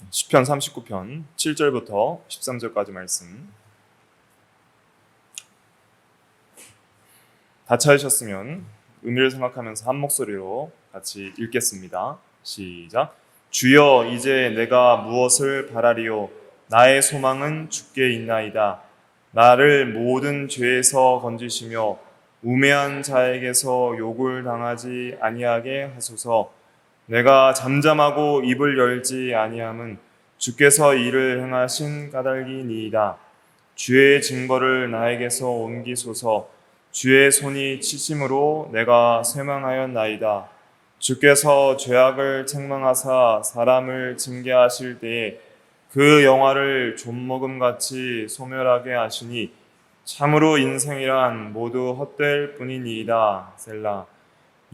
시편 39편 7절부터 13절까지 말씀. 다 찾으셨으면 의미를 생각하면서 한 목소리로 같이 읽겠습니다. 시작. 주여, 이제 내가 무엇을 바라리요? 나의 소망은 주께 있나이다. 나를 모든 죄에서 건지시며 우매한 자에게서 욕을 당하지 아니하게 하소서. 내가 잠잠하고 입을 열지 아니함은 주께서 이를 행하신 까닭이니이다. 주의 징벌을 나에게서 옮기소서. 주의 손이 치심으로 내가 쇠망하였나이다. 주께서 죄악을 책망하사 사람을 징계하실 때에 그 영화를 좀먹음같이 소멸하게 하시니 참으로 인생이란 모두 헛될 뿐이니이다. 셀라.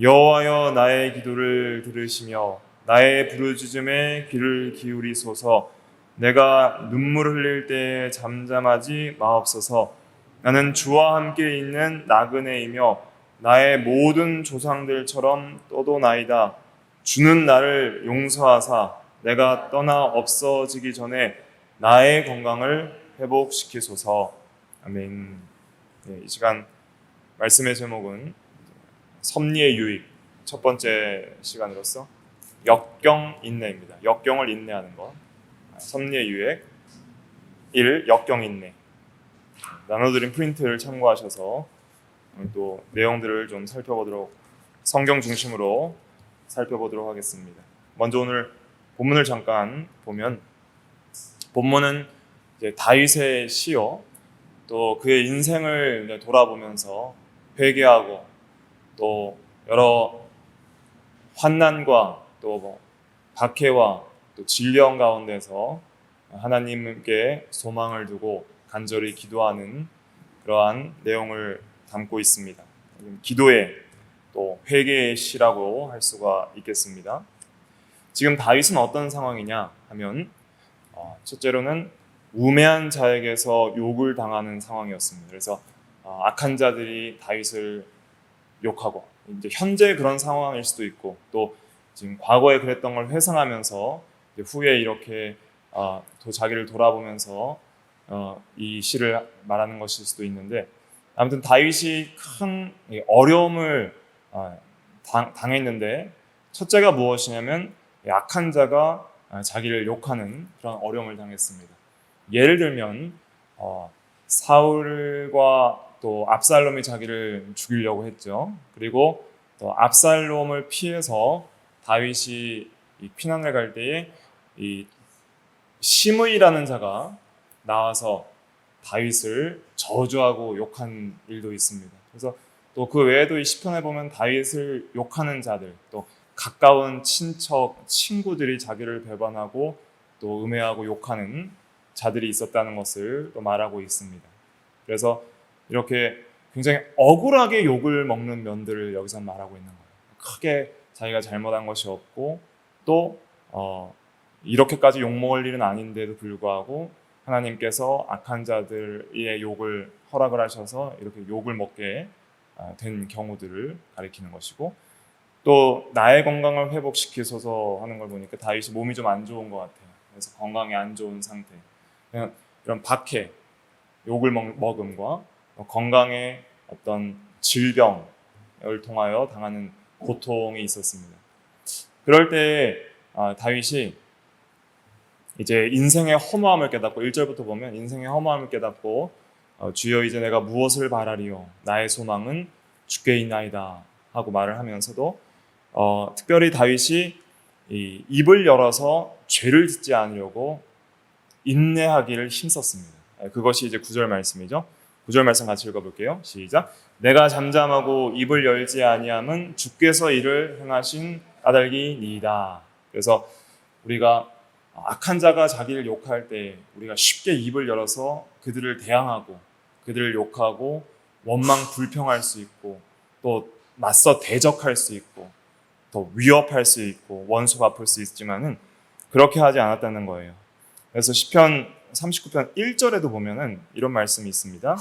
여호와여, 나의 기도를 들으시며 나의 부르짖음에 귀를 기울이소서. 내가 눈물 흘릴 때에 잠잠하지 마옵소서. 나는 주와 함께 있는 나그네이며 나의 모든 조상들처럼 떠도나이다. 주는 나를 용서하사 내가 떠나 없어지기 전에 나의 건강을 회복시키소서. 아멘. 네, 이 시간 말씀의 제목은 섭리의 유익, 첫 번째 시간으로서 역경 인내입니다. 역경을 인내하는 것. 섭리의 유익 1. 역경 인내. 나눠드린 프린트를 참고하셔서 또 내용들을 좀 살펴보도록, 성경 중심으로 살펴보도록 하겠습니다. 먼저 오늘 본문을 잠깐 보면, 본문은 이제 다윗의 시요, 또 그의 인생을 돌아보면서 회개하고 또 여러 환난과 또 박해와 또 질병 가운데서 하나님께 소망을 두고 간절히 기도하는 그러한 내용을 담고 있습니다. 기도의 또 회개의 시라고 할 수가 있겠습니다. 지금 다윗은 어떤 상황이냐 하면 첫째로는 우매한 자에게서 욕을 당하는 상황이었습니다. 그래서 악한 자들이 다윗을 욕하고, 이제 현재 그런 상황일 수도 있고, 또 지금 과거에 그랬던 걸 회상하면서 후에 이렇게 또 자기를 돌아보면서 이 시를 말하는 것일 수도 있는데, 아무튼 다윗이 큰 어려움을 당했는데, 첫째가 무엇이냐면 악한 자가 자기를 욕하는 그런 어려움을 당했습니다. 예를 들면 사울과 또 압살롬이 자기를 죽이려고 했죠. 그리고 또 압살롬을 피해서 다윗이 피난을 갈 때에 이 시므이라는 자가 나와서 다윗을 저주하고 욕한 일도 있습니다. 그래서 또 그 외에도 이 시편에 보면 다윗을 욕하는 자들, 또 가까운 친척, 친구들이 자기를 배반하고 또 음해하고 욕하는 자들이 있었다는 것을 또 말하고 있습니다. 그래서 이렇게 굉장히 억울하게 욕을 먹는 면들을 여기서 말하고 있는 거예요. 크게 자기가 잘못한 것이 없고 또 이렇게까지 욕먹을 일은 아닌데도 불구하고 하나님께서 악한 자들의 욕을 허락을 하셔서 이렇게 욕을 먹게 된 경우들을 가리키는 것이고, 또 나의 건강을 회복시키소서 하는 걸 보니까 다윗이 몸이 좀 안 좋은 것 같아요. 그래서 건강이 안 좋은 상태, 이런 박해, 욕을 먹음과 건강의 어떤 질병을 통하여 당하는 고통이 있었습니다. 그럴 때 다윗이 이제 인생의 허무함을 깨닫고, 1절부터 보면 인생의 허무함을 깨닫고 주여, 이제 내가 무엇을 바라리요? 나의 소망은 주께 있나이다 하고 말을 하면서도 특별히 다윗이 이 입을 열어서 죄를 짓지 않으려고 인내하기를 힘썼습니다. 그것이 이제 9절 말씀이죠. 9절 말씀 같이 읽어볼게요. 시작. 내가 잠잠하고 입을 열지 아니함은 주께서 이를 행하신 까닭이니이다. 그래서 우리가 악한 자가 자기를 욕할 때 우리가 쉽게 입을 열어서 그들을 대항하고 그들을 욕하고 원망 불평할 수 있고, 또 맞서 대적할 수 있고, 또 위협할 수 있고 원수 갚을 수 있지만은 그렇게 하지 않았다는 거예요. 그래서 시편 39편 1절에도 보면은 이런 말씀이 있습니다.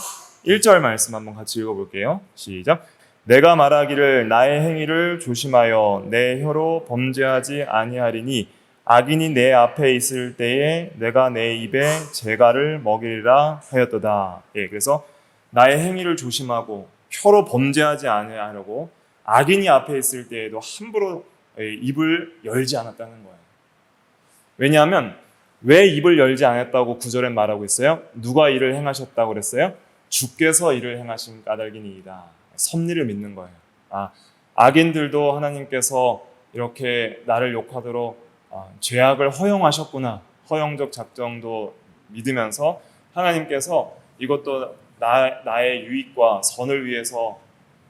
1절 말씀 한번 같이 읽어볼게요. 시작. 내가 말하기를 나의 행위를 조심하여 내 혀로 범죄하지 아니하리니 악인이 내 앞에 있을 때에 내가 내 입에 재갈을 먹이리라 하였도다. 예, 그래서 나의 행위를 조심하고 혀로 범죄하지 아니하려고 악인이 앞에 있을 때에도 함부로 입을 열지 않았다는 거예요. 왜냐하면 왜 입을 열지 않았다고 9절에 말하고 있어요? 누가 이를 행하셨다고 그랬어요? 주께서 이를 행하신 까닭이니이다. 섭리를 믿는 거예요. 악인들도 하나님께서 이렇게 나를 욕하도록 죄악을 허용하셨구나. 허용적 작정도 믿으면서 하나님께서 이것도 나의 유익과 선을 위해서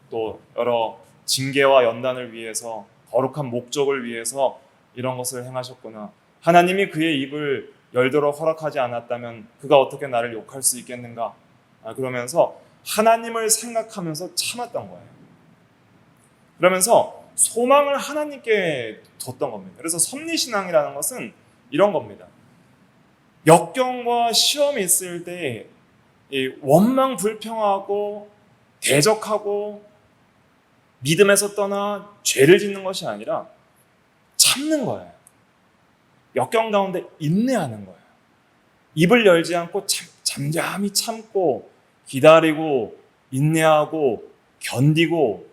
또 여러 징계와 연단을 위해서 거룩한 목적을 위해서 이런 것을 행하셨구나. 하나님이 그의 입을 열도록 허락하지 않았다면 그가 어떻게 나를 욕할 수 있겠는가? 그러면서 하나님을 생각하면서 참았던 거예요. 그러면서 소망을 하나님께 뒀던 겁니다. 그래서 섭리신앙이라는 것은 이런 겁니다. 역경과 시험이 있을 때 원망 불평하고 대적하고 믿음에서 떠나 죄를 짓는 것이 아니라 참는 거예요. 역경 가운데 인내하는 거예요. 입을 열지 않고 잠잠히 참고 기다리고 인내하고 견디고,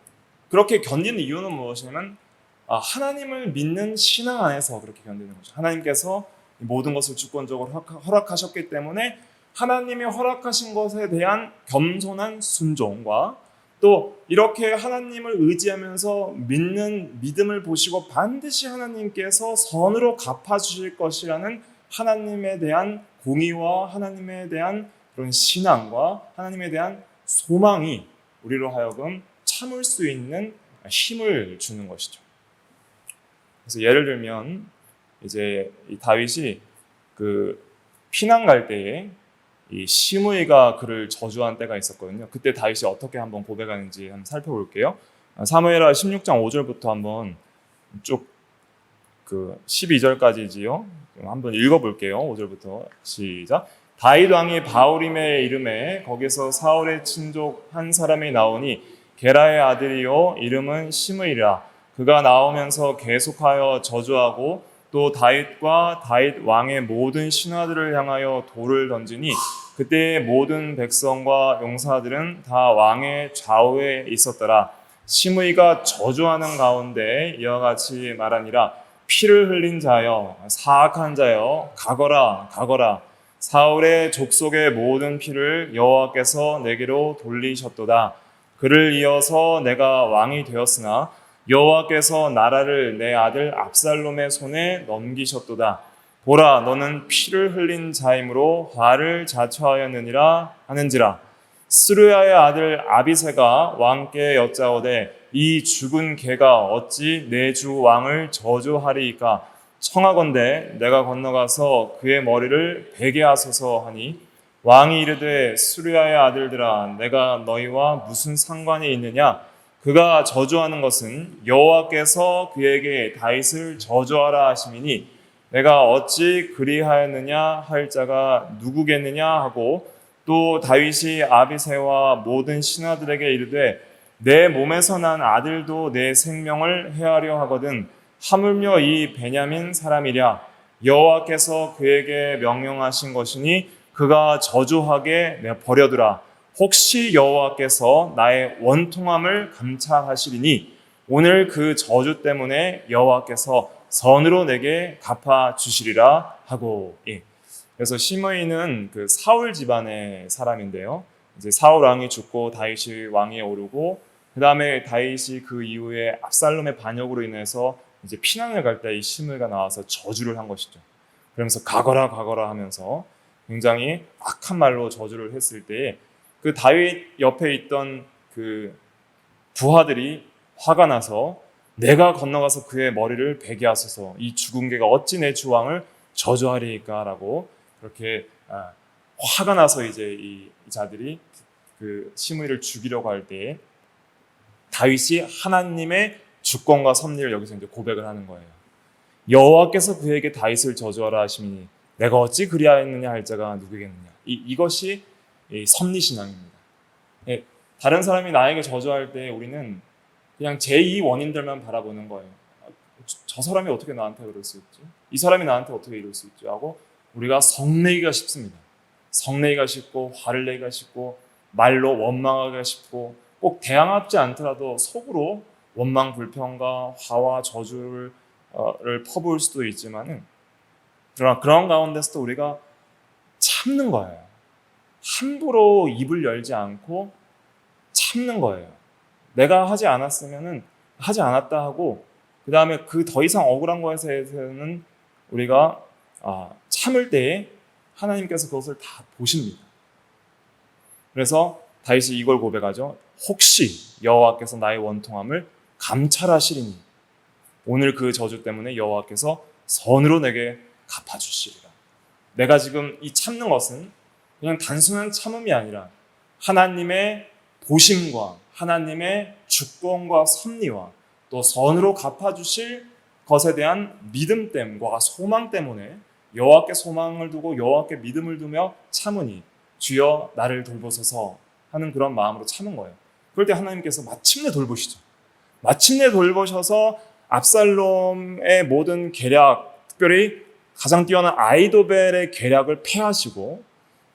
그렇게 견디는 이유는 무엇이냐면 하나님을 믿는 신앙 안에서 그렇게 견디는 거죠. 하나님께서 모든 것을 주권적으로 허락하셨기 때문에 하나님이 허락하신 것에 대한 겸손한 순종과 또 이렇게 하나님을 의지하면서 믿는 믿음을 보시고 반드시 하나님께서 선으로 갚아주실 것이라는 하나님에 대한 공의와 하나님에 대한 그런 신앙과 하나님에 대한 소망이 우리로 하여금 참을 수 있는 힘을 주는 것이죠. 그래서 예를 들면 이제 이 다윗이 그 피난 갈 때에 이 시므이가 그를 저주한 때가 있었거든요. 그때 다윗이 어떻게 한번 고백하는지 한번 살펴볼게요. 사무엘하 16장 5절부터 한번 쭉 그 12절까지지요. 한번 읽어볼게요. 5절부터 시작. 다윗 왕이 바울임의 이름에 거기서 사울의 친족 한 사람이 나오니 게라의 아들이요 이름은 시므이라. 그가 나오면서 계속하여 저주하고 또 다윗과 다윗 왕의 모든 신하들을 향하여 돌을 던지니 그때의 모든 백성과 용사들은 다 왕의 좌우에 있었더라. 시므이가 저주하는 가운데 이와 같이 말하니라. 피를 흘린 자여 사악한 자여 가거라 가거라. 사울의 족속의 모든 피를 여호와께서 내게로 돌리셨도다. 그를 이어서 내가 왕이 되었으나 여호와께서 나라를 내 아들 압살롬의 손에 넘기셨도다. 보라, 너는 피를 흘린 자이므로 화를 자초하였느니라 하는지라. 스루야의 아들 아비새가 왕께 여짜오되 이 죽은 개가 어찌 내 주 왕을 저주하리이까? 청하건대 내가 건너가서 그의 머리를 베게 하소서 하니 왕이 이르되 스루야의 아들들아 내가 너희와 무슨 상관이 있느냐? 그가 저주하는 것은 여호와께서 그에게 다윗을 저주하라 하심이니 내가 어찌 그리하였느냐 할 자가 누구겠느냐 하고 또 다윗이 아비새와 모든 신하들에게 이르되 내 몸에서 난 아들도 내 생명을 해하려 하거든 하물며 이 베냐민 사람이랴. 여호와께서 그에게 명령하신 것이니 그가 저주하게 버려두라. 혹시 여호와께서 나의 원통함을 감찰하시리니 오늘 그 저주 때문에 여호와께서 선으로 내게 갚아주시리라 하고. 그래서 시므이는 그 사울 집안의 사람인데요. 이제 사울 왕이 죽고 다윗이 왕위에 오르고 그 다음에 다윗이 그 이후에 압살롬의 반역으로 인해서 이제 피난을 갈 때 이 시므이가 나와서 저주를 한 것이죠. 그러면서 가거라 가거라 하면서 굉장히 악한 말로 저주를 했을 때에 그 다윗 옆에 있던 그 부하들이 화가 나서 내가 건너가서 그의 머리를 베게 하소서. 이 죽은 개가 어찌 내 주왕을 저주하리이까라고 그렇게 화가 나서 이제 이 자들이 그 시므이를 죽이려고 할 때에 다윗이 하나님의 주권과 섭리를 여기서 이제 고백을 하는 거예요. 여호와께서 그에게 다윗을 저주하라 하시니 내가 어찌 그리하였느냐 할 자가 누구겠느냐. 이것이 섭리 신앙입니다. 다른 사람이 나에게 저주할 때 우리는 그냥 제2 원인들만 바라보는 거예요. 저 사람이 어떻게 나한테 그럴 수 있지? 이 사람이 나한테 어떻게 이럴 수 있지? 하고 우리가 성내기가 쉽습니다. 성내기가 쉽고 화를 내기가 쉽고 말로 원망하기가 쉽고 꼭 대항하지 않더라도 속으로 원망 불평과 화와 저주를 퍼부을 수도 있지만은 그러나 그런 가운데서도 우리가 참는 거예요. 함부로 입을 열지 않고 참는 거예요. 내가 하지 않았으면은 하지 않았다 하고 그 다음에 그 더 이상 억울한 것에 대해서는 우리가 참을 때에 하나님께서 그것을 다 보십니다. 그래서 다윗이 이걸 고백하죠. 혹시 여호와께서 나의 원통함을 감찰하시리니 오늘 그 저주 때문에 여호와께서 선으로 내게 갚아주시리라. 내가 지금 이 참는 것은 그냥 단순한 참음이 아니라 하나님의 보심과 하나님의 주권과 섭리와 또 선으로 갚아주실 것에 대한 믿음 때문과 소망 때문에 여호와께 소망을 두고 여호와께 믿음을 두며 참으니 주여 나를 돌보소서 하는 그런 마음으로 참은 거예요. 그럴 때 하나님께서 마침내 돌보시죠. 마침내 돌보셔서 압살롬의 모든 계략, 특별히 가장 뛰어난 아히도벨의 계략을 패하시고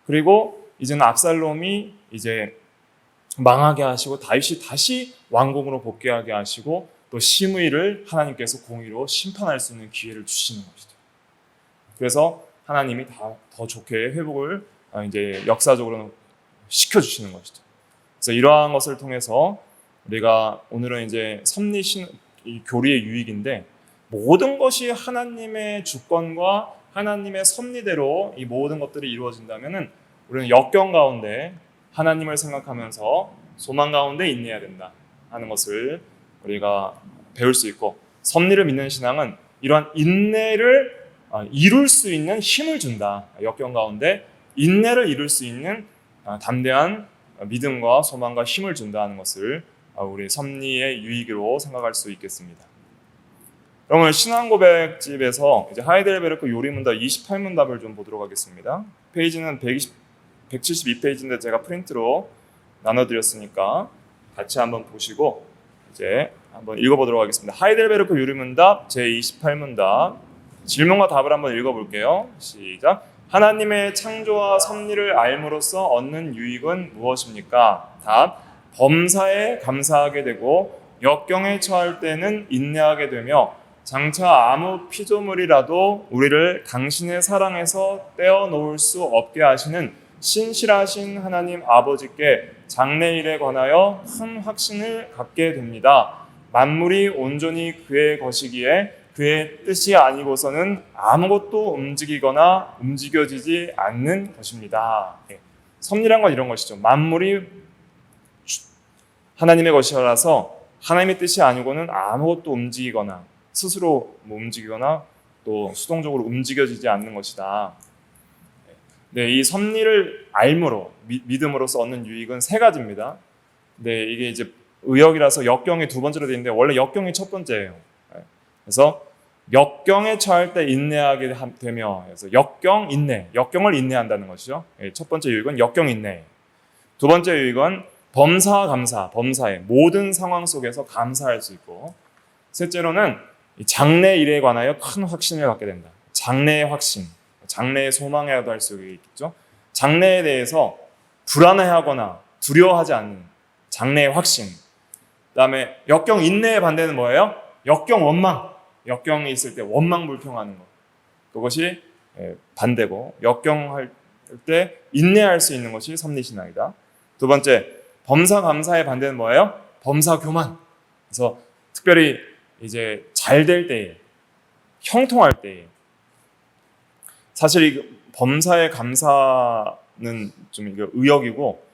그리고 이제는 압살롬이 이제 망하게 하시고 다윗이 다시 왕궁으로 복귀하게 하시고 또 심의를 하나님께서 공의로 심판할 수 있는 기회를 주시는 것이죠. 그래서 하나님이 더 좋게 회복을 이제 역사적으로는 시켜주시는 것이죠. 그래서 이러한 것을 통해서 우리가 오늘은 이제 섭리신 이 교리의 유익인데 모든 것이 하나님의 주권과 하나님의 섭리대로 이 모든 것들이 이루어진다면은 우리는 역경 가운데 하나님을 생각하면서 소망 가운데 인내해야 된다 하는 것을 우리가 배울 수 있고 섭리를 믿는 신앙은 이러한 인내를 이룰 수 있는 힘을 준다. 역경 가운데 인내를 이룰 수 있는 담대한 믿음과 소망과 힘을 준다는 것을 우리 섭리의 유익으로 생각할 수 있겠습니다. 그러면 신앙 고백집에서 이제 하이델베르크 요리문답 28문답을 좀 보도록 하겠습니다. 페이지는 172페이지인데 제가 프린트로 나눠드렸으니까 같이 한번 보시고 이제 한번 읽어보도록 하겠습니다. 하이델베르크 요리문답 제28문답 질문과 답을 한번 읽어볼게요. 시작. 하나님의 창조와 섭리를 알므로써 얻는 유익은 무엇입니까? 답. 범사에 감사하게 되고 역경에 처할 때는 인내하게 되며 장차 아무 피조물이라도 우리를 당신의 사랑에서 떼어놓을 수 없게 하시는 신실하신 하나님 아버지께 장래일에 관하여 큰 확신을 갖게 됩니다. 만물이 온전히 그의 것이기에 그의 뜻이 아니고서는 아무것도 움직이거나 움직여지지 않는 것입니다. 섭리란 건 이런 것이죠. 만물이 하나님의 것이라서 하나님의 뜻이 아니고는 아무것도 움직이거나 스스로 움직이거나 또 수동적으로 움직여지지 않는 것이다. 네, 이 섭리를 알므로 믿음으로써 얻는 유익은 세 가지입니다. 네, 이게 이제 의역이라서 역경이 두 번째로 되어 있는데 원래 역경이 첫 번째예요. 그래서 역경에 처할 때 인내하게 되며 그래서 역경 인내, 역경을 인내한다는 것이죠. 첫 번째 유익은 역경 인내. 두 번째 유익은 범사 감사, 범사의 모든 상황 속에서 감사할 수 있고 셋째로는 장래 일에 관하여 큰 확신을 갖게 된다. 장래의 확신, 장래의 소망이라도 할 수 있겠죠. 장래에 대해서 불안해하거나 두려워하지 않는 장래의 확신. 그다음에 역경 인내의 반대는 뭐예요? 역경 원망. 역경이 있을 때 원망 불평하는 것. 그것이 반대고 역경할 때 인내할 수 있는 것이 섭리신앙이다. 두 번째, 범사 감사의 반대는 뭐예요? 범사 교만. 그래서 특별히 이제 잘 될 때에, 형통할 때에, 사실 이 범사의 감사는 좀 이거 의역이고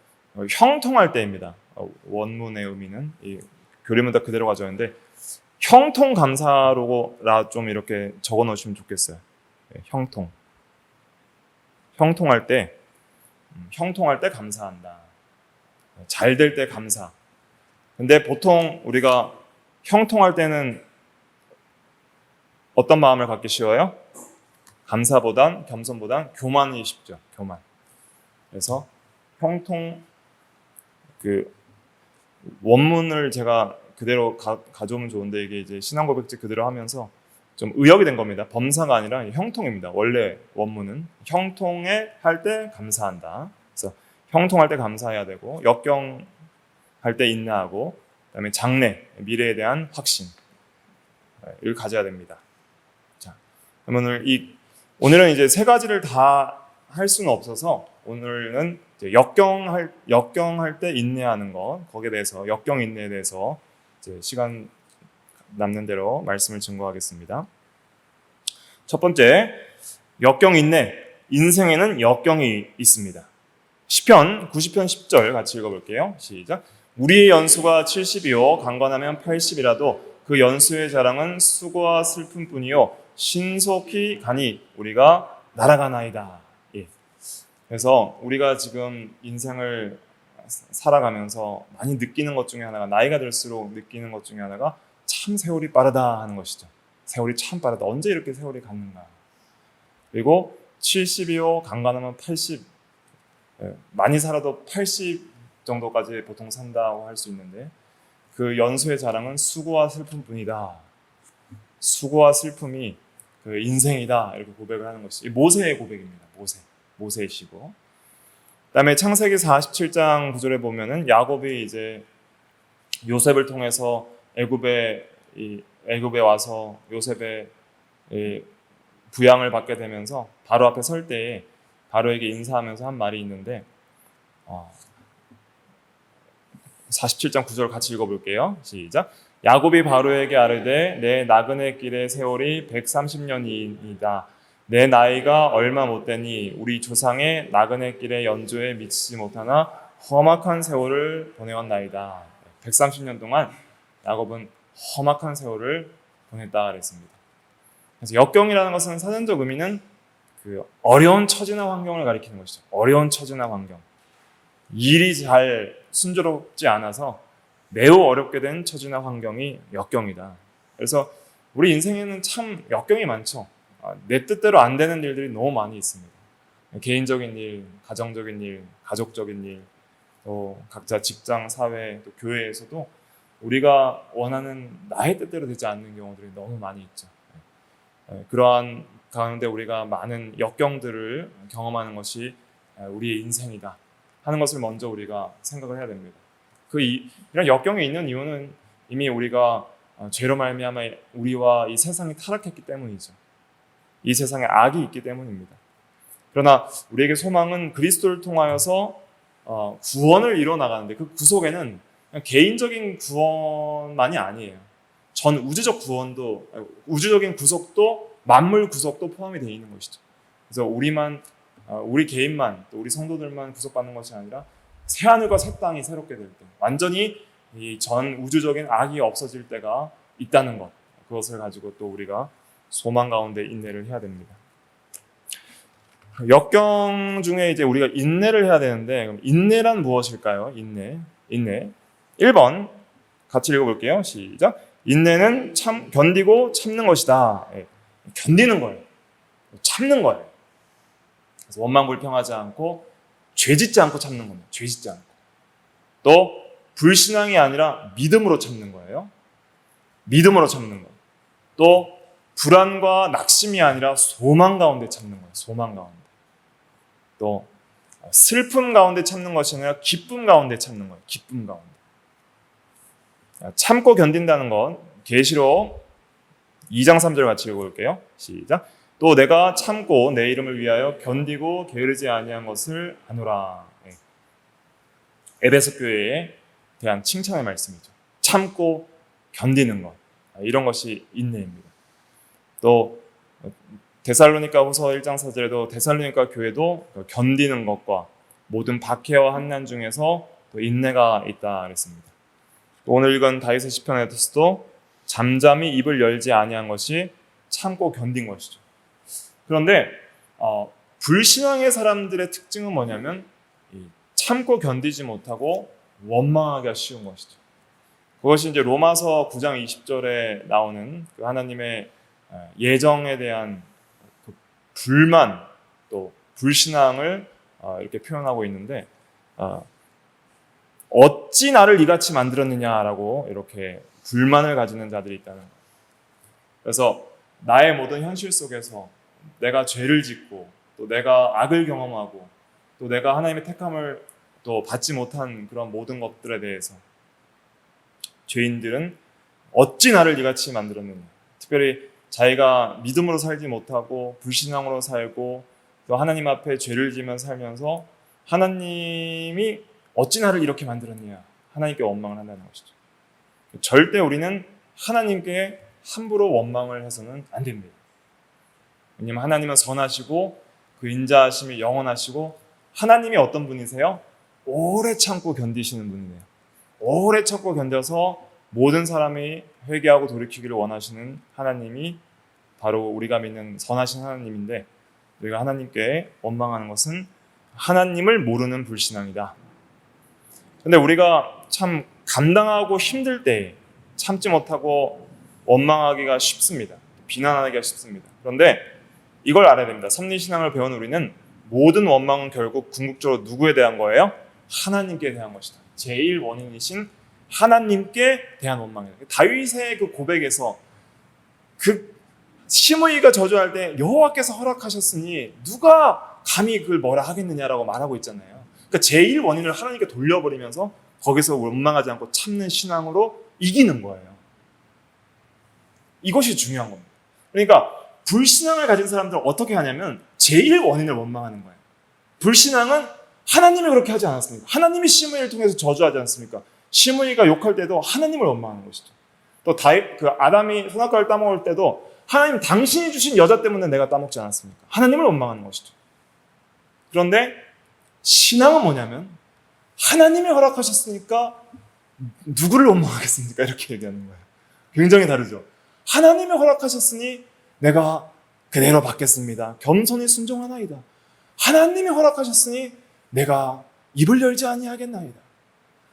형통할 때입니다. 원문의 의미는 이 교리문답 그대로 가져왔는데 형통 감사로라 좀 이렇게 적어 놓으시면 좋겠어요. 형통. 형통할 때 감사한다. 잘 될 때 감사. 근데 보통 우리가 형통할 때는 어떤 마음을 갖기 쉬워요? 감사보단 겸손보단 교만이 쉽죠. 교만. 그래서 형통 그 원문을 제가 그대로 가져오면 좋은데 이게 이제 신앙 고백집 그대로 하면서 좀 의역이 된 겁니다. 범사가 아니라 형통입니다. 원래 원문은 형통에 할 때 감사한다. 그래서 형통할 때 감사해야 되고, 역경할 때 인내하고, 그다음에 장래, 미래에 대한 확신을 가져야 됩니다. 자, 그러면 오늘은 이제 세 가지를 다 할 수는 없어서 오늘은 이제 역경할 때 인내하는 것, 거기에 대해서 역경 인내에 대해서 이제 시간 남는 대로 말씀을 증거하겠습니다. 첫 번째, 역경 인내. 인생에는 역경이 있습니다. 시편 90편 10절 같이 읽어볼게요. 시작. 우리의 연수가 70이요 강건하면 80이라도 그 연수의 자랑은 수고와 슬픔뿐이요 신속히 가니 우리가 날아가나이다. 예. 그래서 우리가 지금 인생을 살아가면서 많이 느끼는 것 중에 하나가, 나이가 들수록 느끼는 것 중에 하나가 참 세월이 빠르다 하는 것이죠. 세월이 참 빠르다. 언제 이렇게 세월이 갔는가. 그리고 70이요 강건하면 80, 많이 살아도 80 정도까지 보통 산다고 할 수 있는데, 그 연수의 자랑은 수고와 슬픔뿐이다. 수고와 슬픔이 그 인생이다. 이렇게 고백을 하는 것이 모세의 고백입니다. 모세이시고, 그다음에 창세기 47장 9절에 보면은 야곱이 이제 요셉을 통해서 애굽에 와서 요셉의 부양을 받게 되면서 바로 앞에 설 때에 바로에게 인사하면서 한 말이 있는데, 47장 9절 같이 읽어볼게요. 시작. 야곱이 바로에게 아뢰되 내 나그네 길의 세월이 130년이다. 내 나이가 얼마 못되니 우리 조상의 나그네 길의 연조에 미치지 못하나 험악한 세월을 보내었나이다. 130년 동안 야곱은 험악한 세월을 보냈다 그랬습니다. 그래서 역경이라는 것은 사전적 의미는 그 어려운 처지나 환경을 가리키는 것이죠. 어려운 처지나 환경. 일이 잘 순조롭지 않아서 매우 어렵게 된 처지나 환경이 역경이다. 그래서 우리 인생에는 참 역경이 많죠. 내 뜻대로 안 되는 일들이 너무 많이 있습니다. 개인적인 일, 가정적인 일, 가족적인 일, 또 각자 직장, 사회, 또 교회에서도 우리가 원하는 나의 뜻대로 되지 않는 경우들이 너무 많이 있죠. 그러한 가운데 우리가 많은 역경들을 경험하는 것이 우리의 인생이다 하는 것을 먼저 우리가 생각을 해야 됩니다. 이런 역경이 있는 이유는 이미 우리가 죄로 말미암아 우리와 이 세상이 타락했기 때문이죠. 이 세상에 악이 있기 때문입니다. 그러나 우리에게 소망은 그리스도를 통하여서 구원을 이뤄 나가는데, 그 구속에는 그냥 개인적인 구원만이 아니에요. 전 우주적인 구속도, 만물 구속도 포함이 되어 있는 것이죠. 그래서 우리 개인만, 또 우리 성도들만 구속받는 것이 아니라 새하늘과 새 땅이 새롭게 될 때, 완전히 이 전 우주적인 악이 없어질 때가 있다는 것, 그것을 가지고 또 우리가 소망 가운데 인내를 해야 됩니다. 역경 중에 이제 우리가 인내를 해야 되는데, 그럼 인내란 무엇일까요? 인내. 1번 같이 읽어볼게요. 시작. 인내는 견디고 참는 것이다. 견디는 거예요. 참는 거예요. 그래서 원망불평하지 않고 죄짓지 않고 참는 겁니다. 죄짓지 않고. 또 불신앙이 아니라 믿음으로 참는 거예요. 믿음으로 참는 거예요. 또 불안과 낙심이 아니라 소망 가운데 참는 거예요. 소망 가운데. 또 슬픔 가운데 참는 것이 아니라 기쁨 가운데 참는 거예요. 기쁨 가운데. 참고 견딘다는 건 계시록 2장 3절 같이 읽어볼게요. 시작. 또 내가 참고 내 이름을 위하여 견디고 게으르지 아니한 것을 아노라. 에베소 교회에 대한 칭찬의 말씀이죠. 참고 견디는 것, 이런 것이 인내입니다. 또 데살로니가 후서 1장 4절에도 데살로니가 교회도 견디는 것과 모든 박해와 환난 중에서 또 인내가 있다 그랬습니다. 또 오늘 읽은 다윗의 시편에서도 잠잠히 입을 열지 아니한 것이 참고 견딘 것이죠. 그런데 불신앙의 사람들의 특징은 뭐냐면 참고 견디지 못하고 원망하기가 쉬운 것이죠. 그것이 이제 로마서 9장 20절에 나오는 그 하나님의 예정에 대한 그 불만, 또 불신앙을 이렇게 표현하고 있는데, 어찌 나를 이같이 만들었느냐라고 이렇게 불만을 가지는 자들이 있다는 거예요. 그래서 나의 모든 현실 속에서 내가 죄를 짓고 또 내가 악을 경험하고 또 내가 하나님의 택함을 또 받지 못한 그런 모든 것들에 대해서 죄인들은 어찌 나를 이같이 만들었느냐. 특별히 자기가 믿음으로 살지 못하고 불신앙으로 살고 또 하나님 앞에 죄를 지면 살면서 하나님이 어찌 나를 이렇게 만들었냐. 하나님께 원망을 한다는 것이죠. 절대 우리는 하나님께 함부로 원망을 해서는 안 됩니다. 왜냐하면 하나님은 선하시고 그 인자하심이 영원하시고 하나님이 어떤 분이세요? 오래 참고 견디시는 분이네요. 오래 참고 견뎌서 모든 사람이 회개하고 돌이키기를 원하시는 하나님이 바로 우리가 믿는 선하신 하나님인데 우리가 하나님께 원망하는 것은 하나님을 모르는 불신앙이다. 근데 우리가 참 감당하고 힘들 때 참지 못하고 원망하기가 쉽습니다. 비난하기가 쉽습니다. 그런데 이걸 알아야 됩니다. 섭리신앙을 배운 우리는 모든 원망은 결국 궁극적으로 누구에 대한 거예요? 하나님께 대한 것이다. 제일 원인이신 하나님께 대한 원망이다. 다윗의 그 고백에서 그 시므이가 저주할 때 여호와께서 허락하셨으니 누가 감히 그걸 뭐라 하겠느냐라고 말하고 있잖아요. 그러니까 제일 원인을 하나님께 돌려버리면서 거기서 원망하지 않고 참는 신앙으로 이기는 거예요. 이것이 중요한 겁니다. 그러니까 불신앙을 가진 사람들은 어떻게 하냐면 제일 원인을 원망하는 거예요. 불신앙은 하나님이 그렇게 하지 않았습니까? 하나님이 시므이를 통해서 저주하지 않습니까? 시므이가 욕할 때도 하나님을 원망하는 것이죠. 또 아담이 선악과를 따먹을 때도 하나님 당신이 주신 여자 때문에 내가 따먹지 않았습니까? 하나님을 원망하는 것이죠. 그런데 신앙은 뭐냐면 하나님이 허락하셨으니까 누구를 원망하겠습니까? 이렇게 얘기하는 거예요. 굉장히 다르죠. 하나님이 허락하셨으니 내가 그대로 받겠습니다. 겸손히 순종하나이다. 하나님이 허락하셨으니 내가 입을 열지 아니하겠나이다.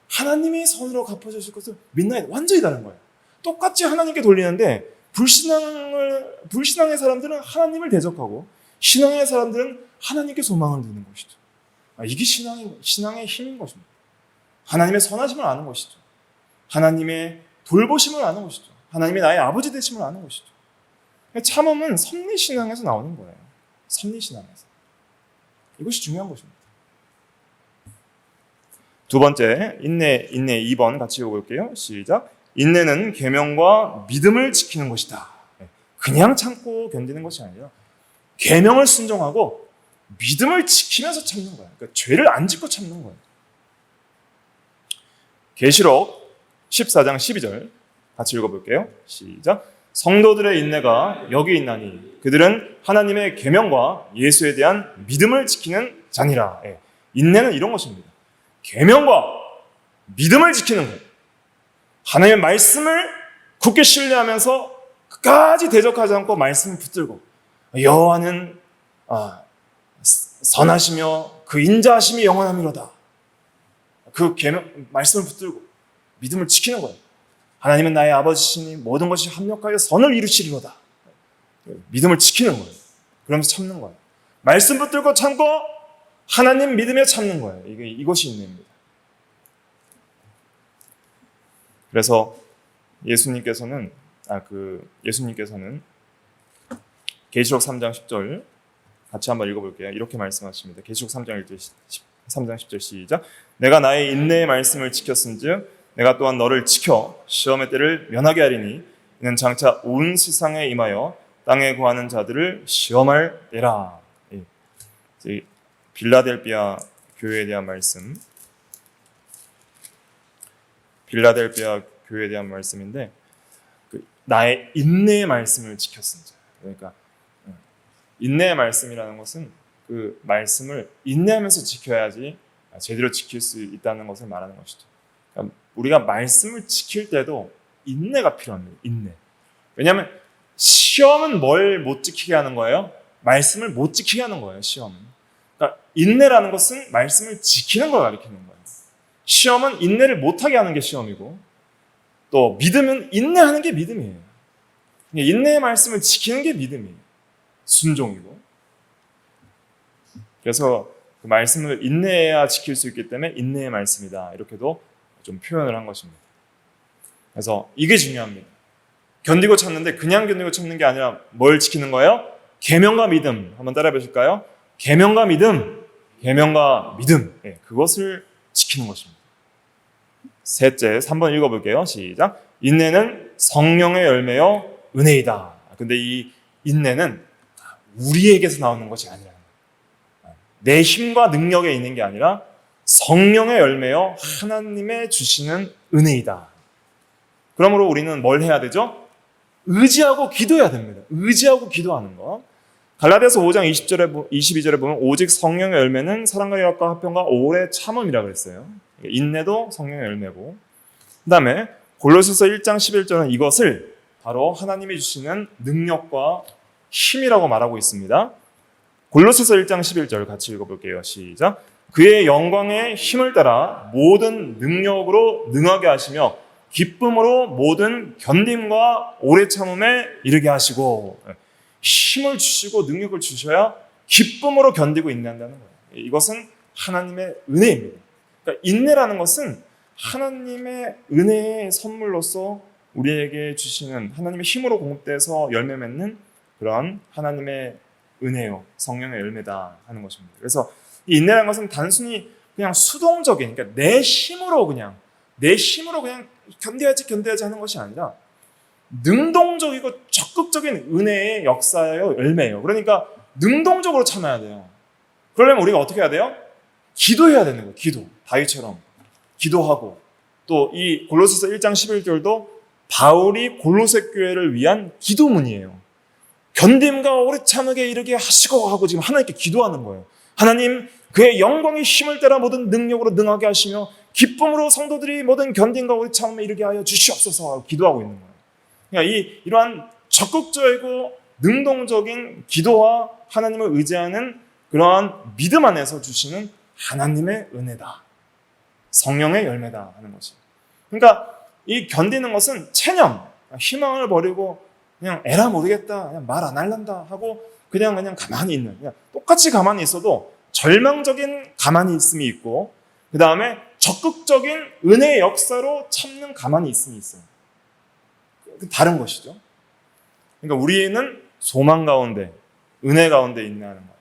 하나님이 선으로 갚아주실 것을 믿나이다. 완전히 다른 거예요. 똑같이 하나님께 돌리는데 불신앙의 사람들은 하나님을 대적하고 신앙의 사람들은 하나님께 소망을 두는 것이죠. 이게 신앙의 힘인 것입니다. 하나님의 선하심을 아는 것이죠. 하나님의 돌보심을 아는 것이죠. 하나님이 나의 아버지 되심을 아는 것이죠. 참음은 섭리신앙에서 나오는 거예요. 섭리신앙에서. 이것이 중요한 것입니다. 두 번째, 인내 2번 같이 읽어볼게요. 시작. 인내는 계명과 믿음을 지키는 것이다. 그냥 참고 견디는 것이 아니라 계명을 순종하고 믿음을 지키면서 참는 거예요. 그러니까 죄를 안 짓고 참는 거예요. 계시록 14장 12절 같이 읽어볼게요. 시작. 성도들의 인내가 여기 있나니 그들은 하나님의 계명과 예수에 대한 믿음을 지키는 자니라. 인내는 이런 것입니다. 계명과 믿음을 지키는 거예요. 하나님의 말씀을 굳게 신뢰하면서 끝까지 대적하지 않고 말씀을 붙들고 여호와는 선하시며 그 인자하심이 영원함이로다. 그 말씀을 붙들고 믿음을 지키는 거예요. 하나님은 나의 아버지시니 모든 것이 합력하여 선을 이루시리로다. 믿음을 지키는 거예요. 그러면서 참는 거예요. 말씀 붙들고 참고 하나님 믿으며 참는 거예요. 이것이 인내입니다. 그래서 예수님께서는 계시록 3장 10절 같이 한번 읽어볼게요. 이렇게 말씀하십니다. 계시록 3장 10절 시작. 내가 나의 인내의 말씀을 지켰은즉 내가 또한 너를 지켜 시험의 때를 면하게 하리니 이는 장차 온 세상에 임하여 땅에 거하는 자들을 시험할 때라. 빌라델비아 교회에 대한 말씀. 빌라델비아 교회에 대한 말씀인데 나의 인내의 말씀을 지켰습니다. 그러니까 인내의 말씀이라는 것은 그 말씀을 인내하면서 지켜야지 제대로 지킬 수 있다는 것을 말하는 것이죠. 그러니까 우리가 말씀을 지킬 때도 인내가 필요합니다. 인내. 왜냐하면 시험은 뭘 못 지키게 하는 거예요? 말씀을 못 지키게 하는 거예요. 시험은. 그러니까 인내라는 것은 말씀을 지키는 걸 가리키는 거예요. 시험은 인내를 못하게 하는 게 시험이고 또 믿음은 인내하는 게 믿음이에요. 인내의 말씀을 지키는 게 믿음이에요. 순종이고. 그래서 그 말씀을 인내해야 지킬 수 있기 때문에 인내의 말씀이다. 이렇게도 좀 표현을 한 것입니다. 그래서 이게 중요합니다. 견디고 참는데 그냥 견디고 참는 게 아니라 뭘 지키는 거예요? 계명과 믿음. 한번 따라해 보실까요? 계명과 믿음. 계명과 믿음. 네, 그것을 지키는 것입니다. 셋째, 3번 읽어볼게요. 시작. 인내는 성령의 열매요 은혜이다. 근데 이 인내는 우리에게서 나오는 것이 아니라 내 힘과 능력에 있는 게 아니라 성령의 열매요 하나님의 주시는 은혜이다. 그러므로 우리는 뭘 해야 되죠? 의지하고 기도해야 됩니다. 의지하고 기도하는 거. 갈라디아서 5장 22절에 보면 오직 성령의 열매는 사랑과 희락과 화평과 오래 참음이라고 그랬어요. 인내도 성령의 열매고, 그 다음에 골로새서 1장 11절은 이것을 바로 하나님이 주시는 능력과 힘이라고 말하고 있습니다. 골로새서 1장 11절 같이 읽어볼게요. 시작. 그의 영광의 힘을 따라 모든 능력으로 능하게 하시며 기쁨으로 모든 견딤과 오래 참음에 이르게 하시고, 힘을 주시고 능력을 주셔야 기쁨으로 견디고 인내한다는 거예요. 이것은 하나님의 은혜입니다. 그러니까 인내라는 것은 하나님의 은혜의 선물로서 우리에게 주시는 하나님의 힘으로 공급돼서 열매 맺는 그런 하나님의 은혜요, 성령의 열매다 하는 것입니다. 그래서 이 인내라는 것은 단순히 그냥 수동적인, 그러니까 내 힘으로 그냥 견뎌야지 하는 것이 아니라 능동적이고 적극적인 은혜의 역사예요, 열매예요. 그러니까 능동적으로 참아야 돼요. 그러려면 우리가 어떻게 해야 돼요? 기도해야 되는 거예요. 기도. 다윗처럼 기도하고, 또 이 골로새서 1장 11절도 바울이 골로새 교회를 위한 기도문이에요. 견딤과 오래 참게 이르게 하시고 하고 지금 하나님께 기도하는 거예요. 하나님, 그의 영광의 힘을 따라 모든 능력으로 능하게 하시며 기쁨으로 성도들이 모든 견딤과 오래 참음에 이르게 하여 주시옵소서 하고 기도하고 있는 거예요. 그러니까 이러한 적극적이고 능동적인 기도와 하나님을 의지하는 그러한 믿음 안에서 주시는 하나님의 은혜다. 성령의 열매다 하는 거지. 그러니까 이 견디는 것은 체념, 희망을 버리고 그냥 에라 모르겠다, 그냥 말 안 할란다 하고 그냥 가만히 있는, 그냥 똑같이 가만히 있어도 절망적인 가만히 있음이 있고, 그 다음에 적극적인 은혜의 역사로 참는 가만히 있음이 있어요. 다른 것이죠. 그러니까 우리는 소망 가운데, 은혜 가운데 인내하는 거예요.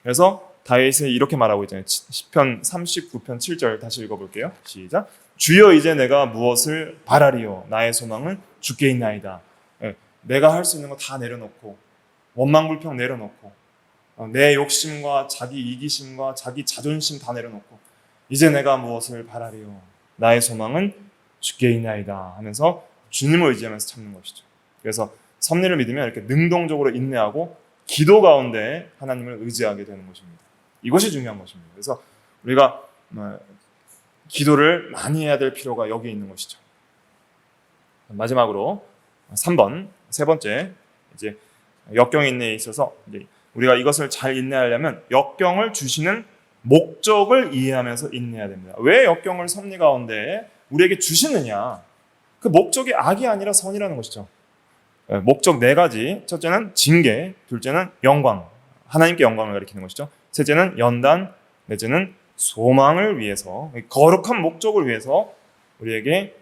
그래서 다윗이 이렇게 말하고 있잖아요. 시편 39편 7절 다시 읽어볼게요. 시작. 주여 이제 내가 무엇을 바라리요? 나의 소망은 주께 있나이다. 내가 할 수 있는 거 다 내려놓고, 원망불평 내려놓고, 내 욕심과 자기 이기심과 자기 자존심 다 내려놓고, 이제 내가 무엇을 바라리요? 나의 소망은 주께 있나이다 하면서 주님을 의지하면서 참는 것이죠. 그래서 섭리를 믿으면 이렇게 능동적으로 인내하고 기도 가운데 하나님을 의지하게 되는 것입니다. 이것이 중요한 것입니다. 그래서 우리가 기도를 많이 해야 될 필요가 여기에 있는 것이죠. 마지막으로 3번, 세 번째, 이제 역경 인내에 있어서 이제 우리가 이것을 잘 인내하려면 역경을 주시는 목적을 이해하면서 인내해야 됩니다. 왜 역경을 섭리 가운데 우리에게 주시느냐? 그 목적이 악이 아니라 선이라는 것이죠. 목적 네 가지. 첫째는 징계, 둘째는 영광, 하나님께 영광을 가리키는 것이죠. 셋째는 연단, 넷째는 소망을 위해서, 거룩한 목적을 위해서 우리에게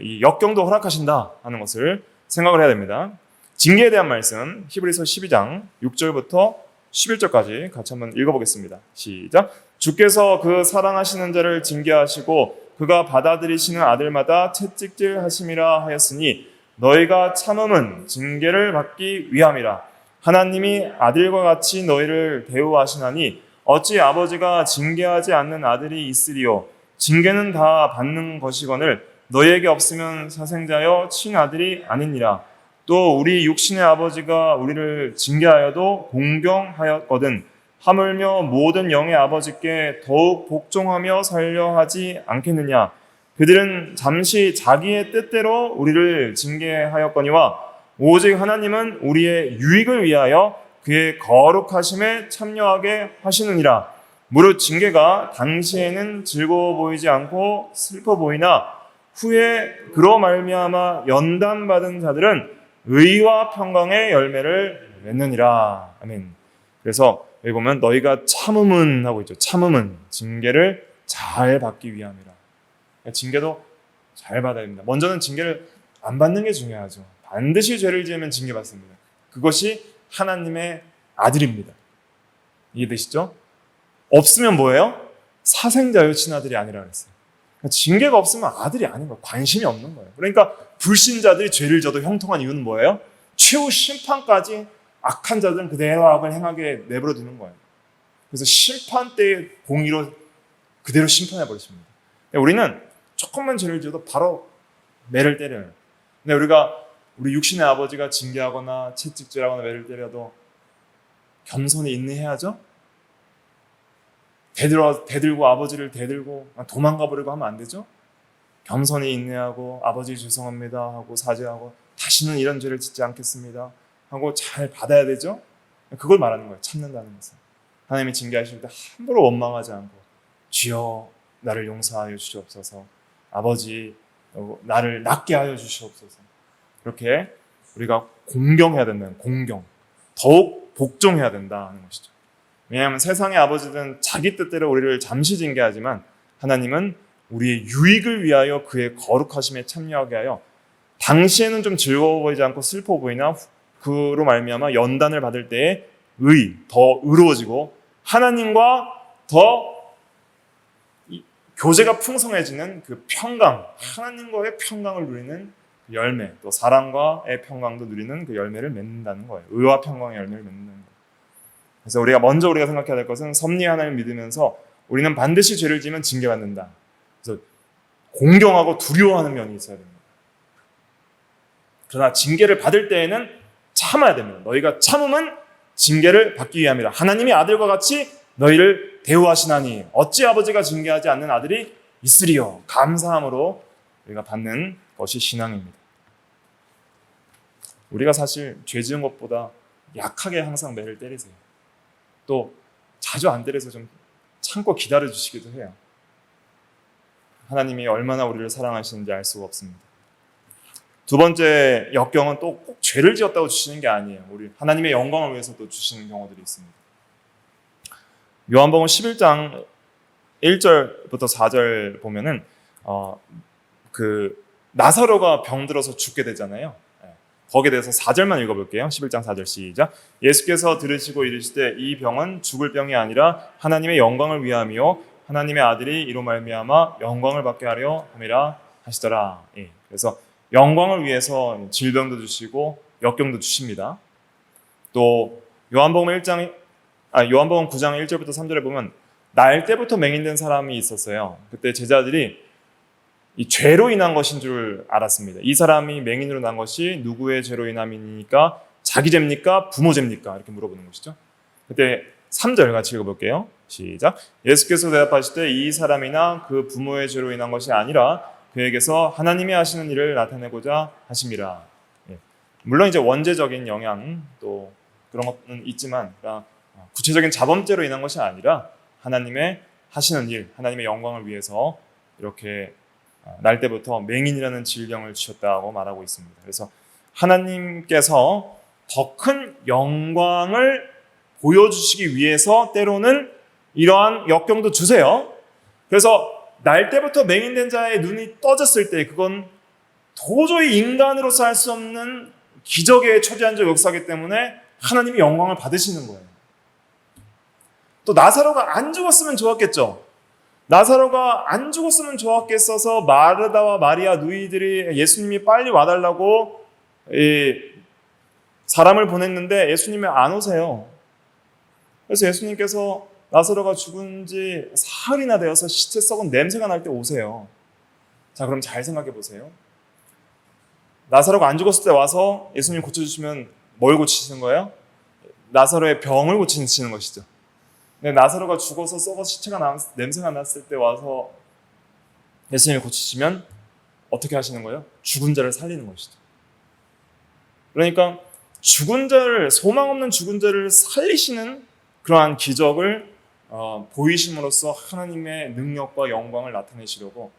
이 역경도 허락하신다 하는 것을 생각을 해야 됩니다. 징계에 대한 말씀, 히브리서 12장 6절부터 11절까지 같이 한번 읽어보겠습니다. 시작. 주께서 그 사랑하시는 자를 징계하시고 그가 받아들이시는 아들마다 채찍질 하심이라 하였으니 너희가 참음은 징계를 받기 위함이라. 하나님이 아들과 같이 너희를 대우하시나니 어찌 아버지가 징계하지 않는 아들이 있으리요. 징계는 다 받는 것이거늘 너희에게 없으면 사생자여 친아들이 아니니라. 또 우리 육신의 아버지가 우리를 징계하여도 공경하였거든 하물며 모든 영의 아버지께 더욱 복종하며 살려 하지 않겠느냐. 그들은 잠시 자기의 뜻대로 우리를 징계하였거니와 오직 하나님은 우리의 유익을 위하여 그의 거룩하심에 참여하게 하시느니라. 무릇 징계가 당시에는 즐거워 보이지 않고 슬퍼 보이나 후에 그로 말미암아 연단받은 자들은 의와 평강의 열매를 맺느니라. 아멘. 그래서 여기 보면 너희가 참음은 하고 있죠. 참음은 징계를 잘 받기 위함이라. 징계도 잘 받아야 됩니다. 먼저는 징계를 안 받는 게 중요하죠. 반드시 죄를 지으면 징계받습니다. 그것이 하나님의 아들입니다. 이해되시죠? 없으면 뭐예요? 사생자요 친아들이 아니라 그랬어요. 징계가 없으면 아들이 아닌 거예요. 관심이 없는 거예요. 그러니까 불신자들이 죄를 져도 형통한 이유는 뭐예요? 최후 심판까지 악한 자들은 그대로 악을 행하게 내버려 두는 거예요. 그래서 심판 때의 공의로 그대로 심판해 버리십니다. 우리는 조금만 죄를 지어도 바로 매를 때려요. 근데 우리 육신의 아버지가 징계하거나 채찍질하거나 매를 때려도 겸손히 인내해야죠. 대들고 아버지를 대들고 도망가 버리고 하면 안 되죠. 겸손히 인내하고 아버지 죄송합니다 하고 사죄하고 다시는 이런 죄를 짓지 않겠습니다 하고 잘 받아야 되죠. 그걸 말하는 거예요. 참는다는 것은. 하나님이 징계하실 때 함부로 원망하지 않고 주여 나를 용서하여 주시옵소서, 아버지 나를 낫게 하여 주시옵소서, 그렇게 우리가 공경해야 된다는, 공경, 더욱 복종해야 된다는 것이죠. 왜냐하면 세상의 아버지들은 자기 뜻대로 우리를 잠시 징계하지만 하나님은 우리의 유익을 위하여 그의 거룩하심에 참여하게 하여 당시에는 좀 즐거워 보이지 않고 슬퍼 보이나 그로 말미암아 연단을 받을 때에 더 의로워지고 하나님과 더 교제가 풍성해지는 그 평강, 하나님과의 평강을 누리는 열매, 또 사랑과의 평강도 누리는 그 열매를 맺는다는 거예요. 의와 평강의 열매를 맺는다는 거예요. 그래서 우리가 생각해야 될 것은 섭리 하나님을 믿으면서 우리는 반드시 죄를 지으면 징계받는다. 그래서 공경하고 두려워하는 면이 있어야 됩니다. 그러나 징계를 받을 때에는 참아야 됩니다. 너희가 참음은 징계를 받기 위함이라. 하나님이 아들과 같이 너희를 대우하시나니 어찌 아버지가 징계하지 않는 아들이 있으리요. 감사함으로 우리가 받는 것이 신앙입니다. 우리가 사실 죄 지은 것보다 약하게 항상 매를 때리세요. 또 자주 안 때려서 좀 참고 기다려 주시기도 해요. 하나님이 얼마나 우리를 사랑하시는지 알 수가 없습니다. 두 번째 역경은 또 꼭 죄를 지었다고 주시는 게 아니에요. 우리 하나님의 영광을 위해서 또 주시는 경우들이 있습니다. 요한복음 11장 1절부터 4절 보면은 나사로가 병들어서 죽게 되잖아요. 거기에 대해서 4절만 읽어볼게요. 11장 4절 시작. 예수께서 들으시고 이르시되 이 병은 죽을 병이 아니라 하나님의 영광을 위함이요 하나님의 아들이 이로 말미암아 영광을 받게 하려 함이라 하시더라. 그래서 영광을 위해서 질병도 주시고 역경도 주십니다. 또 요한복음 9장 1절부터 3절에 보면 날 때부터 맹인된 사람이 있었어요. 그때 제자들이 이 죄로 인한 것인 줄 알았습니다. 이 사람이 맹인으로 난 것이 누구의 죄로 인함이니까 자기 죄입니까? 부모 죄입니까? 이렇게 물어보는 것이죠. 그때 3절 같이 읽어볼게요. 시작. 예수께서 대답하시되 이 사람이나 그 부모의 죄로 인한 것이 아니라 그에게서 하나님이 하시는 일을 나타내고자 하심이라. 물론 이제 원죄적인 영향 또 그런 것은 있지만 구체적인 자범죄로 인한 것이 아니라 하나님의 하시는 일, 하나님의 영광을 위해서 이렇게 날 때부터 맹인이라는 질병을 주셨다고 말하고 있습니다. 그래서 하나님께서 더 큰 영광을 보여주시기 위해서 때로는 이러한 역경도 주세요. 그래서 날 때부터 맹인된 자의 눈이 떠졌을 때 그건 도저히 인간으로서 할 수 없는 기적의 초자연적 역사이기 때문에 하나님이 영광을 받으시는 거예요. 또 나사로가 안 죽었으면 좋았겠죠. 나사로가 안 죽었으면 좋았겠어서 마르다와 마리아 누이들이 예수님이 빨리 와달라고 사람을 보냈는데 예수님이 안 오세요. 그래서 예수님께서 나사로가 죽은 지 사흘이나 되어서 시체 썩은 냄새가 날 때 오세요. 자, 그럼 잘 생각해 보세요. 나사로가 안 죽었을 때 와서 예수님 고쳐주시면 뭘 고치시는 거예요? 나사로의 병을 고치시는 것이죠. 근데 나사로가 죽어서 썩어서 시체가 냄새가 났을 때 와서 예수님을 고치시면 어떻게 하시는 거예요? 죽은 자를 살리는 것이죠. 그러니까 죽은 자를, 소망 없는 죽은 자를 살리시는 그러한 기적을 보이심으로써 하나님의 능력과 영광을 나타내시려고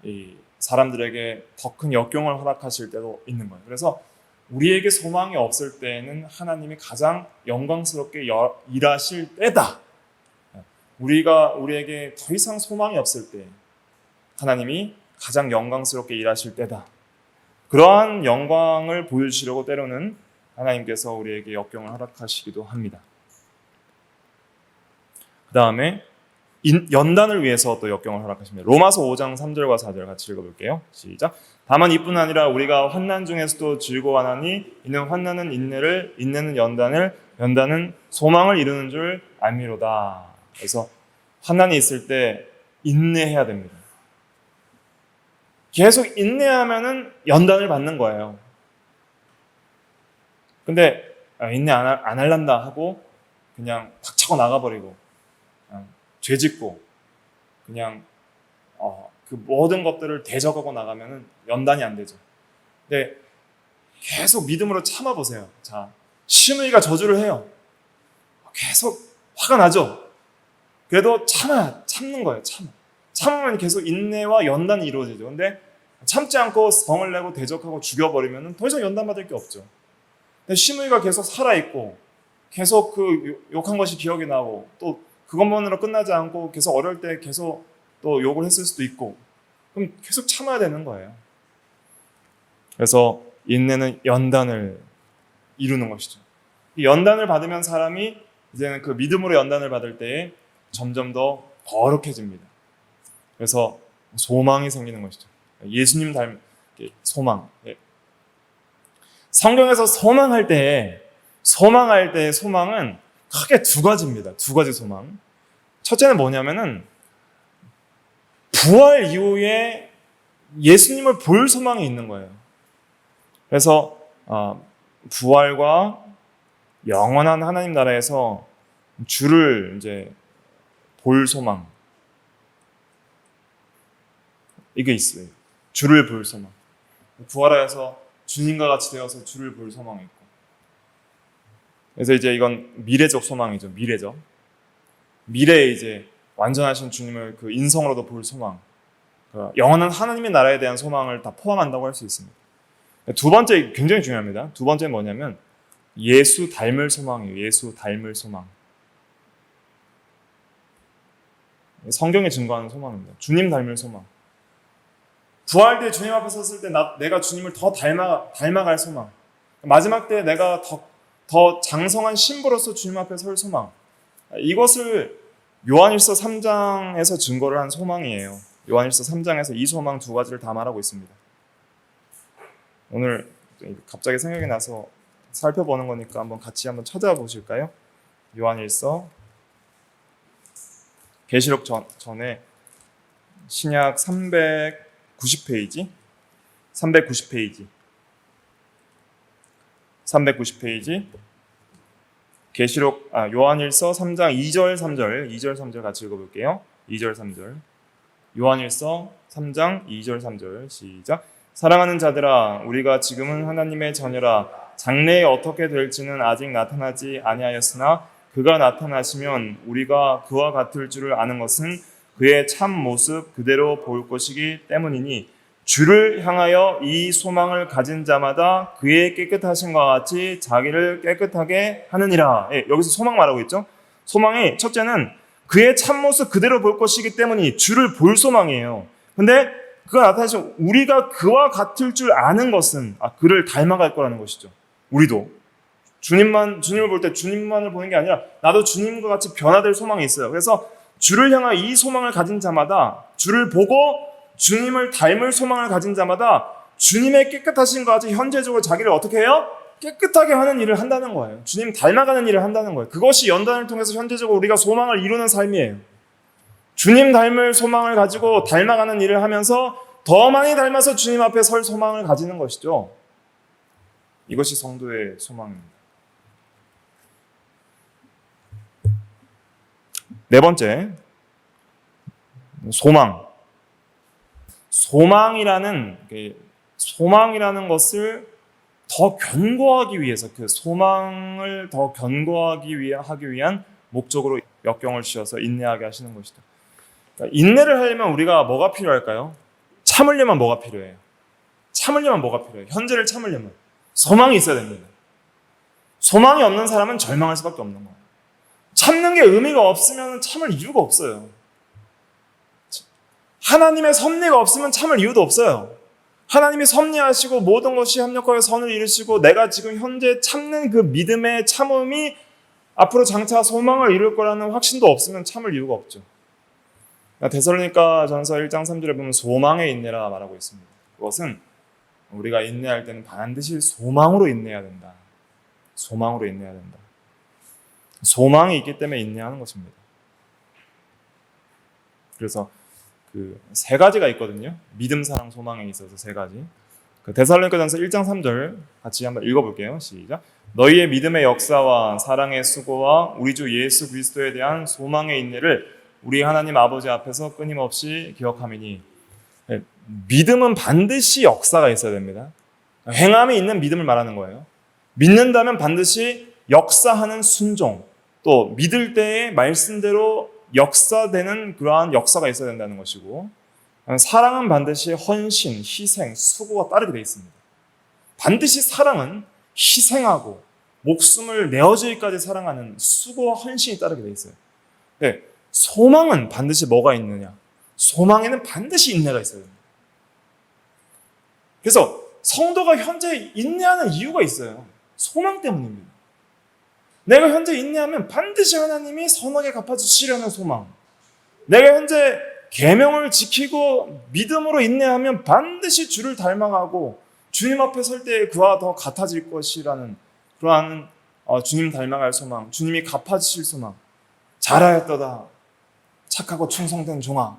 이 사람들에게 더 큰 역경을 허락하실 때도 있는 거예요. 그래서 우리에게 소망이 없을 때에는 하나님이 가장 영광스럽게 일하실 때다. 우리에게 더 이상 소망이 없을 때 하나님이 가장 영광스럽게 일하실 때다. 그러한 영광을 보여주시려고 때로는 하나님께서 우리에게 역경을 허락하시기도 합니다. 그 다음에 연단을 위해서 또 역경을 허락하십니다. 로마서 5장 3절과 4절 같이 읽어볼게요. 시작. 다만 이뿐 아니라 우리가 환난 중에서도 즐거워하나니 이는 환난은 인내를, 인내는 연단을, 연단은 소망을 이루는 줄 알미로다. 그래서 환난이 있을 때 인내해야 됩니다. 계속 인내하면은 연단을 받는 거예요. 근데 인내 안 할란다 하고 그냥 닥치고 나가버리고 죄짓고 그냥 그 모든 것들을 대적하고 나가면은 연단이 안 되죠. 근데 계속 믿음으로 참아보세요. 자, 시므이가 저주를 해요. 계속 화가 나죠. 그래도 참는 거예요. 참으면 계속 인내와 연단이 이루어지죠. 근데 참지 않고 성을 내고 대적하고 죽여버리면 더 이상 연단받을 게 없죠. 근데 시므이가 계속 살아있고 계속 그 욕한 것이 기억이 나고 또 그것만으로 끝나지 않고 계속 어려울 때 계속 또 욕을 했을 수도 있고 그럼 계속 참아야 되는 거예요. 그래서 인내는 연단을 이루는 것이죠. 이 연단을 받으면 사람이 이제는 그 믿음으로 연단을 받을 때에 점점 더 거룩해집니다. 그래서 소망이 생기는 것이죠. 예수님 닮은 소망. 성경에서 소망할 때 소망은 크게 두 가지입니다. 두 가지 소망. 첫째는 뭐냐면은 부활 이후에 예수님을 볼 소망이 있는 거예요. 그래서 부활과 영원한 하나님 나라에서 주를 이제 볼 소망. 이게 있어요. 주를 볼 소망. 부활하여서 주님과 같이 되어서 주를 볼 소망이 있고. 그래서 이제 이건 미래적 소망이죠. 미래에 이제 완전하신 주님을 그 인성으로도 볼 소망. 영원한 하나님의 나라에 대한 소망을 다 포함한다고 할 수 있습니다. 두 번째 굉장히 중요합니다. 두 번째는 뭐냐면 예수 닮을 소망이에요. 예수 닮을 소망. 성경에 증거하는 소망입니다. 주님 닮을 소망. 부활 때 주님 앞에 섰을 때 내가 주님을 더 닮아갈 소망. 마지막 때 내가 더 장성한 신부로서 주님 앞에 설 소망. 이것을 요한일서 3장에서 증거를 한 소망이에요. 요한일서 3장에서 이 소망 두 가지를 다 말하고 있습니다. 오늘 갑자기 생각이 나서 살펴보는 거니까 같이 한번 찾아보실까요? 요한일서 계시록 전에 신약 390페이지 계시록 요한일서 3장 2절 3절 같이 읽어볼게요. 2절 3절 요한일서 3장 2절 3절 시작. 사랑하는 자들아 우리가 지금은 하나님의 자녀라. 장래에 어떻게 될지는 아직 나타나지 아니하였으나 그가 나타나시면 우리가 그와 같을 줄을 아는 것은 그의 참 모습 그대로 볼 것이기 때문이니 주를 향하여 이 소망을 가진 자마다 그의 깨끗하심과 같이 자기를 깨끗하게 하느니라. 여기서 소망 말하고 있죠. 소망이 첫째는 그의 참모습 그대로 볼 것이기 때문에 주를 볼 소망이에요. 근데 그가 나타나시면 우리가 그와 같을 줄 아는 것은 그를 닮아갈 거라는 것이죠. 우리도 주님을 볼 때 주님만을 보는 게 아니라 나도 주님과 같이 변화될 소망이 있어요. 그래서 주를 향한 이 소망을 가진 자마다 주를 보고 주님을 닮을 소망을 가진 자마다 주님의 깨끗하신 것같이 현재적으로 자기를 어떻게 해요? 깨끗하게 하는 일을 한다는 거예요. 주님 닮아가는 일을 한다는 거예요. 그것이 연단을 통해서 현재적으로 우리가 소망을 이루는 삶이에요. 주님 닮을 소망을 가지고 닮아가는 일을 하면서 더 많이 닮아서 주님 앞에 설 소망을 가지는 것이죠. 이것이 성도의 소망입니다. 네 번째, 소망이라는 것을 더 견고하기 위해서 그 소망을 더 견고하기 하기 위한 목적으로 역경을 주셔서 인내하게 하시는 것이죠. 그러니까 인내를 하려면 우리가 뭐가 필요할까요? 참으려면 뭐가 필요해요? 현재를 참으려면 소망이 있어야 됩니다. 소망이 없는 사람은 절망할 수밖에 없는 거예요. 참는 게 의미가 없으면 참을 이유가 없어요. 하나님의 섭리가 없으면 참을 이유도 없어요. 하나님이 섭리하시고 모든 것이 합력하여 선을 이루시고 내가 지금 현재 참는 그 믿음의 참음이 앞으로 장차 소망을 이룰 거라는 확신도 없으면 참을 이유가 없죠. 데살로니가 전서 1장 3절에 보면 소망의 인내라 말하고 있습니다. 그것은 우리가 인내할 때는 반드시 소망으로 인내해야 된다. 소망으로 인내해야 된다. 소망이 있기 때문에 인내하는 것입니다. 그래서 그 세 가지가 있거든요. 믿음, 사랑, 소망에 있어서 세 가지. 그 데살로니가전서 1장 3절 같이 한번 읽어볼게요. 시작. 너희의 믿음의 역사와 사랑의 수고와 우리 주 예수 그리스도에 대한 소망의 인내를 우리 하나님 아버지 앞에서 끊임없이 기억하미니. 믿음은 반드시 역사가 있어야 됩니다. 행함이 있는 믿음을 말하는 거예요. 믿는다면 반드시 역사하는 순종, 또 믿을 때의 말씀대로 역사되는 그러한 역사가 있어야 된다는 것이고, 사랑은 반드시 헌신, 희생, 수고가 따르게 되어 있습니다. 반드시 사랑은 희생하고 목숨을 내어주기까지 사랑하는 수고와 헌신이 따르게 되어 있어요. 네, 소망은 반드시 뭐가 있느냐? 소망에는 반드시 인내가 있어야 됩니다. 그래서 성도가 현재 인내하는 이유가 있어요. 소망 때문입니다. 내가 현재 인내하면 반드시 하나님이 선하게 갚아주시려는 소망. 내가 현재 계명을 지키고 믿음으로 인내하면 반드시 주를 닮아가고 주님 앞에 설 때 그와 더 같아질 것이라는 그러한 주님 닮아갈 소망, 주님이 갚아주실 소망. 잘하였도다 착하고 충성된 종아,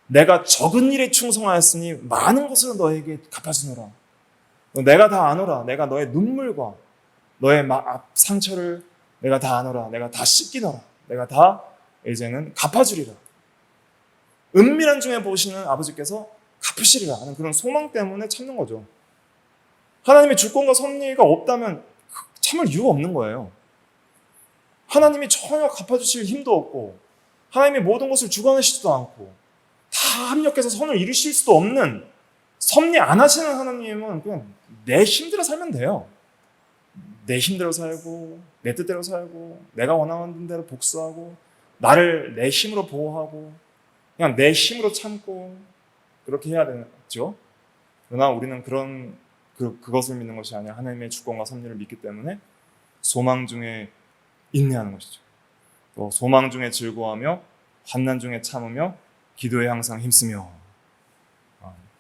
내가 적은 일에 충성하였으니 많은 것으로 너에게 갚아주노라. 내가 다 아노라. 내가 너의 눈물과 너의 상처를 내가 다 아노라. 내가 다 씻기노라. 내가 다 이제는 갚아주리라. 은밀한 중에 보시는 아버지께서 갚으시리라 하는 그런 소망 때문에 참는 거죠. 하나님의 주권과 섭리가 없다면 참을 이유가 없는 거예요. 하나님이 전혀 갚아주실 힘도 없고 하나님이 모든 것을 주관하시지도 않고 다 합력해서 선을 이루실 수도 없는, 섭리 안 하시는 하나님은 그냥 내 힘대로 살면 돼요. 내 힘대로 살고 내 뜻대로 살고 내가 원하는 대로 복수하고 나를 내 힘으로 보호하고 그냥 내 힘으로 참고 그렇게 해야 되죠. 그러나 우리는 그것을 믿는 것이 아니라 하나님의 주권과 섭리를 믿기 때문에 소망 중에 인내하는 것이죠. 또 소망 중에 즐거워하며 환난 중에 참으며 기도에 항상 힘쓰며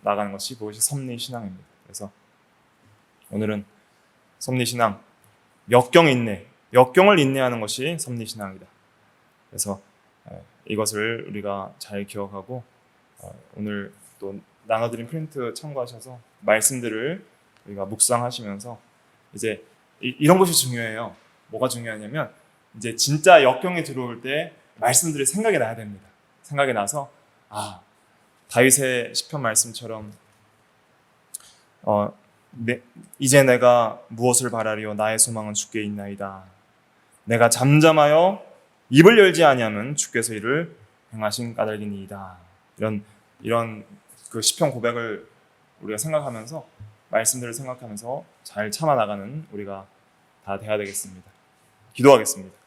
나가는 것이 그것이 섭리신앙입니다. 그래서 오늘은 섭리신앙, 역경인내, 역경을 인내하는 것이 섭리신앙이다. 그래서 이것을 우리가 잘 기억하고 오늘 또 나눠드린 프린트 참고하셔서 말씀들을 우리가 묵상하시면서 이제 이런 것이 중요해요. 뭐가 중요하냐면 이제 진짜 역경이 들어올 때 말씀들이 생각이 나야 됩니다. 생각이 나서 다윗의 시편 말씀처럼 이제 내가 무엇을 바라리요 나의 소망은 주께 있나이다. 내가 잠잠하여 입을 열지 아니하면 주께서 이를 행하신 까닭이니이다. 이런 그 시편 고백을 우리가 생각하면서 말씀들을 생각하면서 잘 참아 나가는 우리가 다 돼야 되겠습니다. 기도하겠습니다.